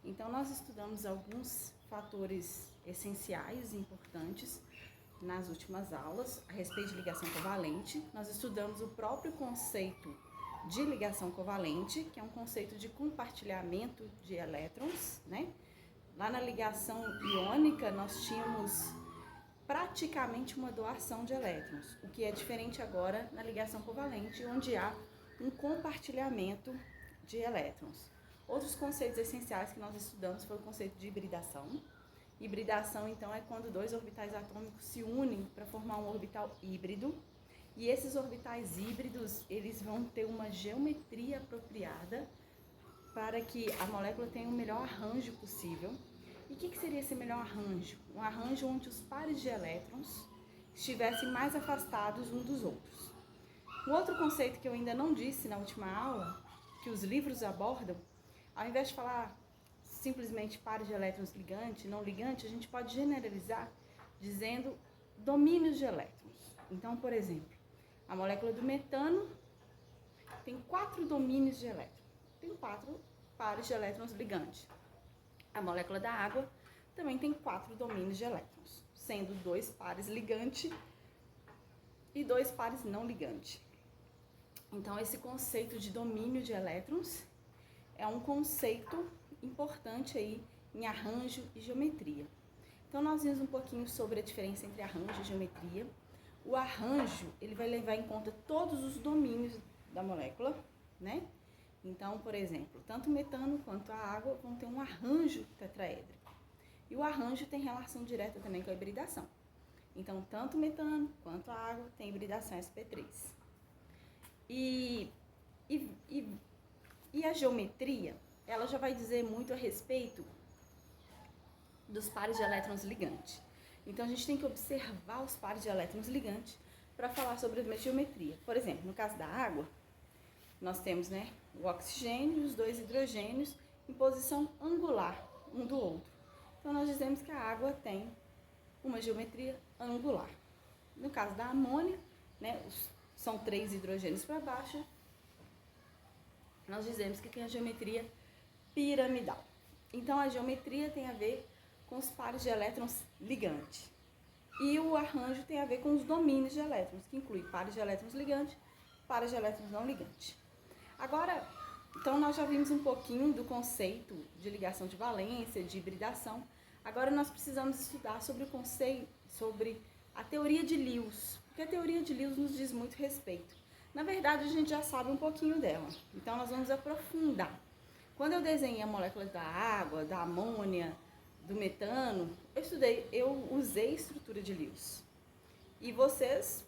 Então, nós estudamos alguns fatores essenciais e importantes nas últimas aulas a respeito de ligação covalente. Nós estudamos o próprio conceito de ligação covalente, que é um conceito de compartilhamento de elétrons, né? Lá na ligação iônica, nós tínhamos praticamente uma doação de elétrons, o que é diferente agora na ligação covalente, onde há um compartilhamento de elétrons. Outros conceitos essenciais que nós estudamos foi o conceito de hibridação. Hibridação, então, é quando dois orbitais atômicos se unem para formar um orbital híbrido. E esses orbitais híbridos, eles vão ter uma geometria apropriada para que a molécula tenha o melhor arranjo possível. E o que seria esse melhor arranjo? Um arranjo onde os pares de elétrons estivessem mais afastados uns dos outros. Um outro conceito que eu ainda não disse na última aula, que os livros abordam, ao invés de falar simplesmente pares de elétrons ligante, não ligante, a gente pode generalizar dizendo domínios de elétrons. Então, por exemplo, a molécula do metano tem 4 domínios de elétrons, tem 4 pares de elétrons ligantes. A molécula da água também tem 4 domínios de elétrons, sendo 2 pares ligante e 2 pares não ligante. Então, esse conceito de domínio de elétrons é um conceito importante aí em arranjo e geometria. Então, nós vimos um pouquinho sobre a diferença entre arranjo e geometria. O arranjo, ele vai levar em conta todos os domínios da molécula, né? Então, por exemplo, tanto o metano quanto a água vão ter um arranjo tetraédrico. E o arranjo tem relação direta também com a hibridação. Então, tanto o metano quanto a água tem hibridação sp3. E a geometria, ela já vai dizer muito a respeito dos pares de elétrons ligantes. Então, a gente tem que observar os pares de elétrons ligantes para falar sobre a geometria. Por exemplo, no caso da água, nós temos, né, o oxigênio e os 2 hidrogênios em posição angular um do outro. Então, nós dizemos que a água tem uma geometria angular. No caso da amônia, né, são 3 hidrogênios para baixo, nós dizemos que tem a geometria piramidal. Então, a geometria tem a ver com os pares de elétrons ligantes. E o arranjo tem a ver com os domínios de elétrons, que inclui pares de elétrons ligantes, pares de elétrons não ligantes. Agora, então nós já vimos um pouquinho do conceito de ligação de valência, de hibridação. Agora nós precisamos estudar sobre o conceito, sobre a teoria de Lewis, porque a teoria de Lewis nos diz muito respeito. Na verdade, a gente já sabe um pouquinho dela, então nós vamos aprofundar. Quando eu desenhei a molécula da água, da amônia, do metano, eu usei estrutura de Lewis. E vocês,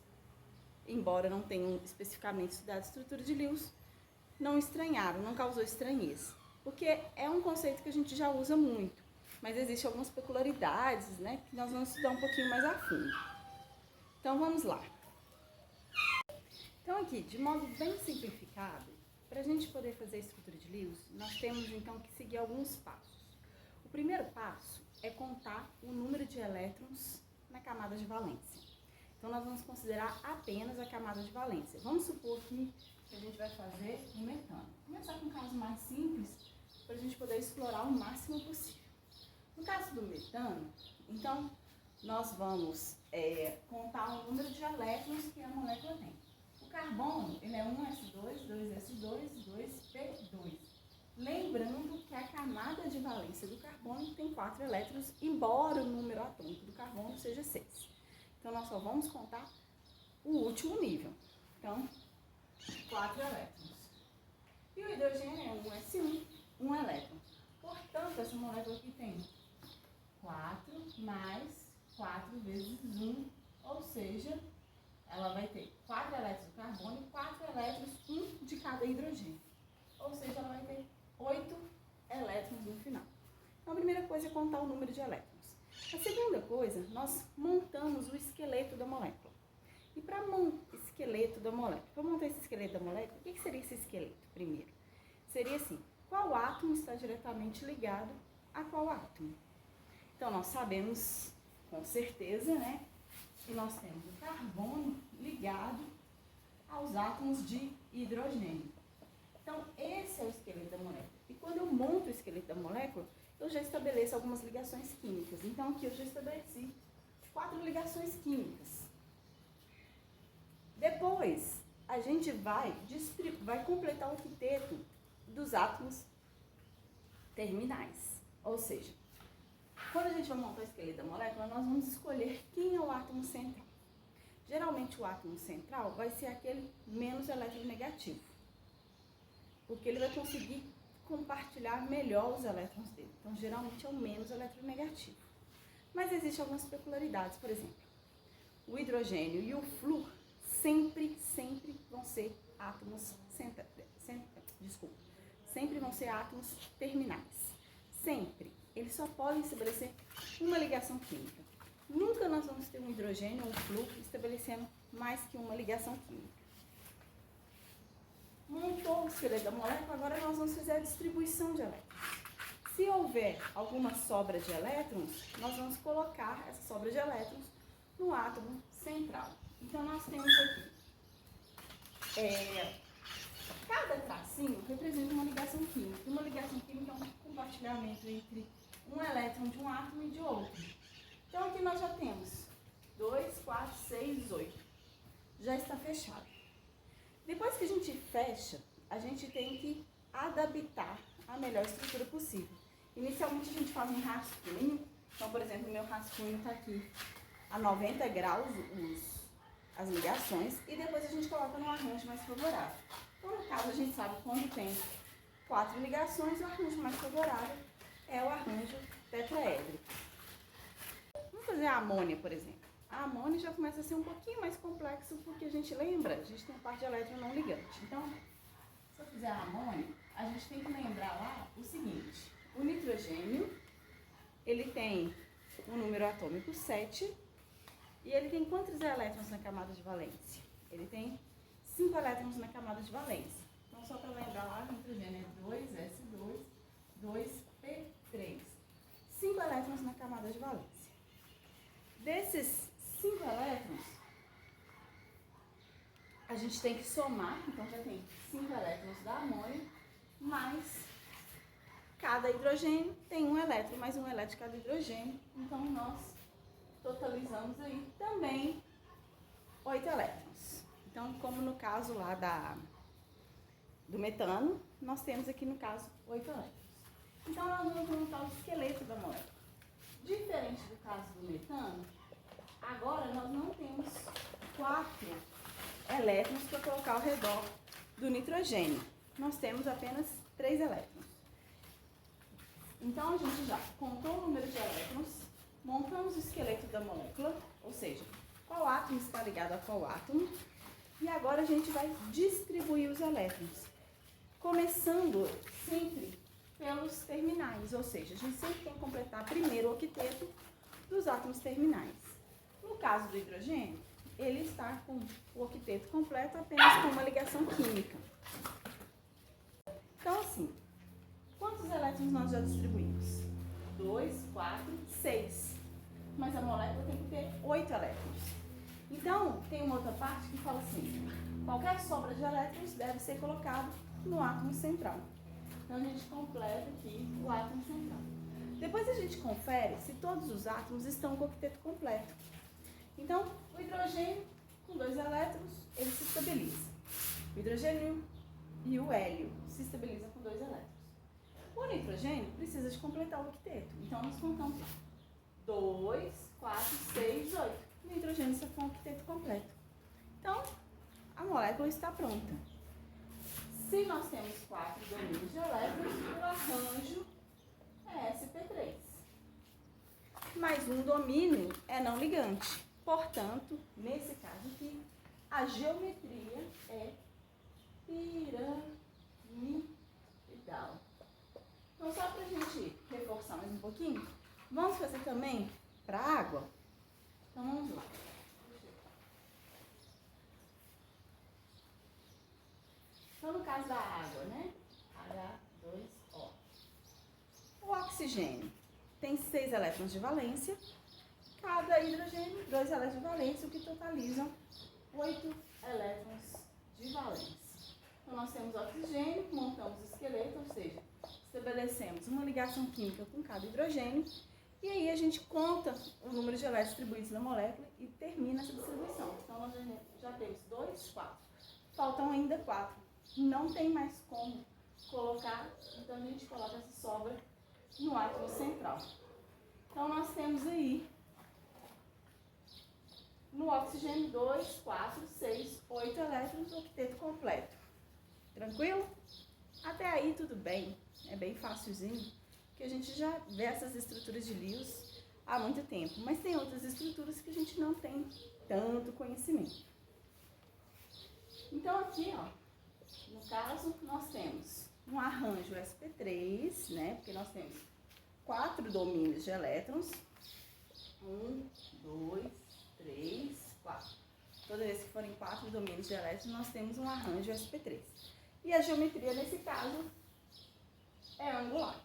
embora não tenham especificamente estudado a estrutura de Lewis, não estranharam, não causou estranheza. Porque é um conceito que a gente já usa muito, mas existem algumas peculiaridades, né, que nós vamos estudar um pouquinho mais a fundo. Então, vamos lá. Então, aqui, de modo bem simplificado, para a gente poder fazer a estrutura de Lewis, nós temos, então, que seguir alguns passos. O primeiro passo é contar o número de elétrons na camada de valência. Então, nós vamos considerar apenas a camada de valência. Vamos supor que a gente vai fazer um metano. Vou começar com um caso mais simples, para a gente poder explorar o máximo possível. No caso do metano, então, nós vamos contar o número de elétrons que a molécula tem. O carbono, ele é 1s2, 2s2, 2p2. Lembrando que a camada de valência do carbono tem 4 elétrons, embora o número atômico do carbono seja 6. Então, nós só vamos contar o último nível. Então, 4 elétrons. E o hidrogênio é 1s1, 1 elétron. Portanto, essa molécula aqui tem 4 mais 4 vezes 1, ou seja, ela vai ter 4 elétrons do carbono e 4 elétrons, 1 de cada hidrogênio. Ou seja, ela vai ter 8 elétrons no final. Então, a primeira coisa é contar o número de elétrons. A segunda coisa, nós montamos o esqueleto da molécula. E para montar esse esqueleto da molécula, o que seria esse esqueleto primeiro? Seria assim, qual átomo está diretamente ligado a qual átomo? Então, nós sabemos com certeza, né, que nós temos o carbono ligado aos átomos de hidrogênio. Então, esse é o esqueleto da molécula. E quando eu monto o esqueleto da molécula, eu já estabeleço algumas ligações químicas. Então, aqui eu já estabeleci 4 ligações químicas. Depois, a gente vai completar o octeto dos átomos terminais. Ou seja, quando a gente vai montar o esqueleto da molécula, nós vamos escolher quem é o átomo central. Geralmente, o átomo central vai ser aquele menos eletronegativo, porque ele vai conseguir compartilhar melhor os elétrons dele. Então, geralmente é o menos eletronegativo. Mas existem algumas peculiaridades. Por exemplo, o hidrogênio e o flúor sempre vão ser átomos sempre vão ser átomos terminais. Sempre. Eles só podem estabelecer uma ligação química. Nunca nós vamos ter um hidrogênio ou um flúor estabelecendo mais que uma ligação química. Montou o esqueleto da molécula, agora nós vamos fazer a distribuição de elétrons. Se houver alguma sobra de elétrons, nós vamos colocar essa sobra de elétrons no átomo central. Então, nós temos aqui, cada tracinho representa uma ligação química. Uma ligação química é um compartilhamento entre um elétron de um átomo e de outro. Então, aqui nós já temos 2, 4, 6, 8. Já está fechado. Depois que a gente fecha, a gente tem que adaptar a melhor estrutura possível. Inicialmente, a gente faz um rascunho. Então, por exemplo, o meu rascunho está aqui a 90 graus, as ligações, e depois a gente coloca no arranjo mais favorável. Então, no caso, a gente sabe que quando tem 4 ligações, o arranjo mais favorável é o arranjo tetraédrico. Vamos fazer a amônia, por exemplo. A amônia já começa a ser um pouquinho mais complexo, porque a gente lembra, a gente tem a parte de elétron não ligante. Então, se eu fizer a amônia, a gente tem que lembrar lá o seguinte: o nitrogênio, ele tem um número atômico 7, e ele tem quantos elétrons na camada de valência? Ele tem 5 elétrons na camada de valência. Então, só para lembrar lá, o nitrogênio é 2s2, 2p3. 5 elétrons na camada de valência. Desses 5 elétrons, a gente tem que somar, então já tem 5 elétrons da amônia, mais cada hidrogênio tem um elétron, mais um elétron de cada hidrogênio. Então, nós totalizamos aí também 8 elétrons. Então, como no caso lá do metano, nós temos aqui no caso 8 elétrons. Então, nós vamos montar o esqueleto da molécula. Diferente do caso do metano, agora nós não temos 4 elétrons para colocar ao redor do nitrogênio. Nós temos apenas 3 elétrons. Então, a gente já contou o número de elétrons, montamos o esqueleto da molécula, ou seja, qual átomo está ligado a qual átomo, e agora a gente vai distribuir os elétrons, começando sempre pelos terminais, ou seja, a gente sempre tem que completar primeiro o octeto dos átomos terminais. No caso do hidrogênio, ele está com o octeto completo apenas com uma ligação química. Então, assim, quantos elétrons nós já distribuímos? 2, 4, 6. Mas a molécula tem que ter 8 elétrons. Então, tem uma outra parte que fala assim: qualquer sobra de elétrons deve ser colocado no átomo central. Então, a gente completa aqui o átomo central. Depois a gente confere se todos os átomos estão com o octeto completo. Então, o hidrogênio com 2 elétrons, ele se estabiliza. O hidrogênio e o hélio se estabilizam com 2 elétrons. O nitrogênio precisa de completar o octeto. Então, nós contamos 2, 4, 6, 8. O nitrogênio está com o octeto completo. Então, a molécula está pronta. Se nós temos 4 domínios de elétrons, o arranjo é sp3. Mais um domínio é não ligante. Portanto, nesse caso aqui, a geometria é piramidal. Então, só para a gente reforçar mais um pouquinho, vamos fazer também para a água? Então, vamos lá. Então, no caso da água, né? H2O. O oxigênio tem 6 elétrons de valência. Cada hidrogênio, 2 elétrons de valência, o que totalizam 8 elétrons de valência. Então, nós temos oxigênio, montamos o esqueleto, ou seja, estabelecemos uma ligação química com cada hidrogênio e aí a gente conta o número de elétrons distribuídos na molécula e termina essa distribuição. Então, nós já temos 2, 4. Faltam ainda 4. Não tem mais como colocar, então a gente coloca essa sobra no átomo central. Então, nós temos aí no oxigênio 2, 4, 6, 8 elétrons, o octeto completo. Tranquilo? Até aí tudo bem, é bem facilzinho, que a gente já vê essas estruturas de Lewis há muito tempo. Mas tem outras estruturas que a gente não tem tanto conhecimento. Então aqui, ó, no caso, nós temos um arranjo sp3, né? Porque nós temos 4 domínios de elétrons. 1, 2, 3, 4. Toda vez que forem 4 domínios de elétrons, nós temos um arranjo sp3. E a geometria, nesse caso, é angular.